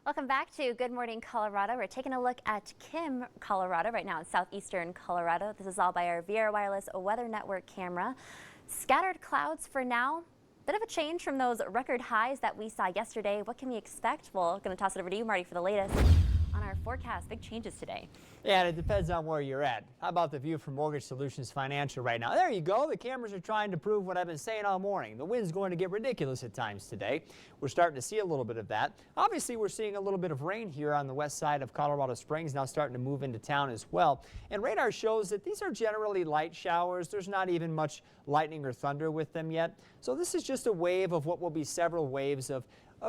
Welcome back to Good Morning Colorado. We're taking a look at Kim, Colorado, right now in southeastern Colorado. This is all by our VR Wireless Weather Network camera. Scattered clouds for now. Bit of a change from those record highs that we saw yesterday. What can we expect? Well, going to toss it over to you, Marty, for the latest on our forecast. Big changes today. Yeah, and it depends on where you're at. How about the view from Mortgage Solutions Financial right now? There you go. The cameras are trying to prove what I've been saying all morning. The wind's going to get ridiculous at times today. We're starting to see a little bit of that. Obviously, we're seeing a little bit of rain here on the west side of Colorado Springs, now starting to move into town as well. And radar shows that these are generally light showers. There's not even much lightning or thunder with them yet. So this is just a wave of what will be several waves of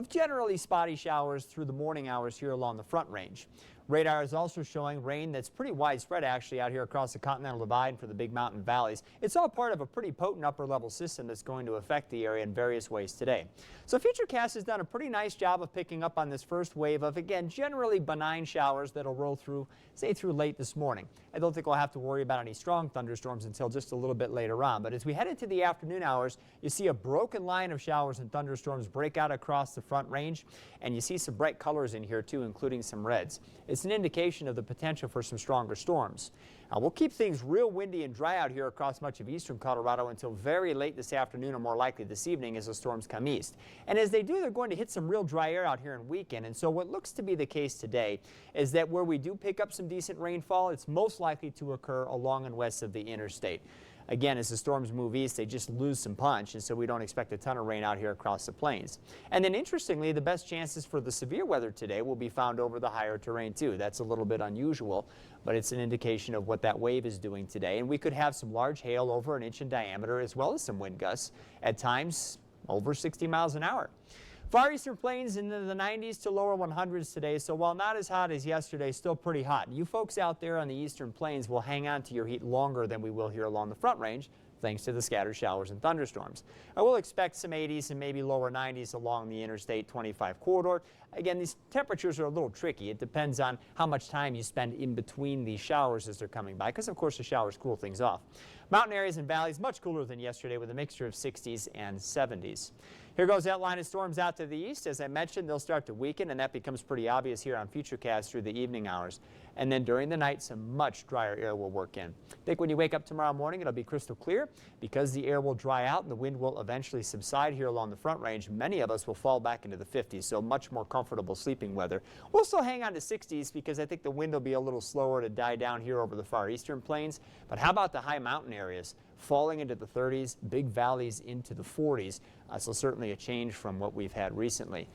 generally spotty showers through the morning hours here along the Front Range. Radar is also showing rain that's pretty widespread actually out here across the Continental Divide for the big mountain valleys. It's all part of a pretty potent upper level system that's going to affect the area in various ways today. So FUTURECAST has done a pretty nice job of picking up on this first wave of, again, generally benign showers that'll roll through, say, through late this morning. I don't think we'll have to worry about any strong thunderstorms until just a little bit later on. But as we head into the afternoon hours, you see a broken line of showers and thunderstorms break out across the Front Range, and you see some bright colors in here too, including some reds. It's an indication of the potential for some stronger storms. Now, we'll keep things real windy and dry out here across much of eastern Colorado until very late this afternoon, or more likely this evening, as the storms come east. And as they do, they're going to hit some real dry air out here in weekend. And so what looks to be the case today is that where we do pick up some decent rainfall, it's most likely to occur along and west of the interstate. Again, as the storms move east, they just lose some punch, and so we don't expect a ton of rain out here across the plains. And then interestingly, the best chances for the severe weather today will be found over the higher terrain too. That's a little bit unusual, but it's an indication of what that wave is doing today. And we could have some large hail over an inch in diameter, as well as some wind gusts, at times over 60 miles an hour. Far eastern plains into the 90s to lower 100s today, so while not as hot as yesterday, still pretty hot. You folks out there on the eastern plains will hang on to your heat longer than we will here along the Front Range, thanks to the scattered showers and thunderstorms. I will expect some 80s and maybe lower 90s along the Interstate 25 corridor. Again, these temperatures are a little tricky. It depends on how much time you spend in between these showers as they're coming by, because of course the showers cool things off. Mountain areas and valleys much cooler than yesterday with a mixture of 60s and 70s. Here goes that line of storms out to the east. As I mentioned, they'll start to weaken, and that becomes pretty obvious here on FUTURECAST through the evening hours. And then during the night, some much drier air will work in. I think when you wake up tomorrow morning, it'll be crystal clear because the air will dry out and the wind will eventually subside here along the Front Range. Many of us will fall back into the 50s, so much more comfortable sleeping weather. We'll still hang on to 60s because I think the wind will be a little slower to die down here over the far eastern plains. But how about the high mountain areas? Falling into the 30s, big valleys into the 40s. So certainly a change from what we've had recently.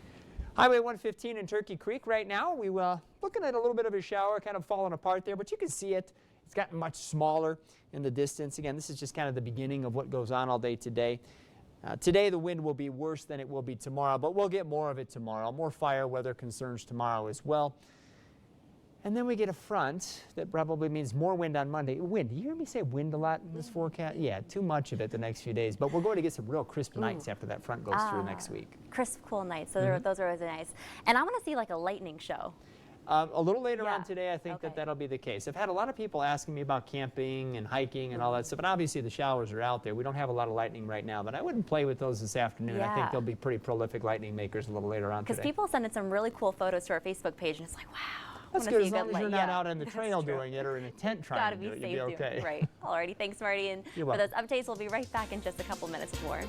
Highway 115 in Turkey Creek right now, we were looking at a little bit of a shower kind of falling apart there, but you can see it. It's gotten much smaller in the distance. Again, this is just kind of the beginning of what goes on all day today. Today the wind will be worse than it will be tomorrow, but we'll get more of it tomorrow. More fire weather concerns tomorrow as well. And then we get a front that probably means more wind on Monday. Wind, do you hear me say wind a lot in this forecast? Yeah, too much of it the next few days. But we're going to get some real crisp nights after that front goes through next week. Crisp, cool nights. So those are always nice. And I want to see like a lightning show. A little later on today, I think that'll be the case. I've had a lot of people asking me about camping and hiking and all that stuff, and obviously the showers are out there. We don't have a lot of lightning right now, but I wouldn't play with those this afternoon. I think they'll be pretty prolific lightning makers a little later on today. Because people send in some really cool photos to our Facebook page, and it's like, wow. That's good, as long as you're not out on the trail doing it or in a tent trying to do it, you'll be okay. Right. Alrighty, thanks Marty. And for those updates, we'll be right back in just a couple minutes more.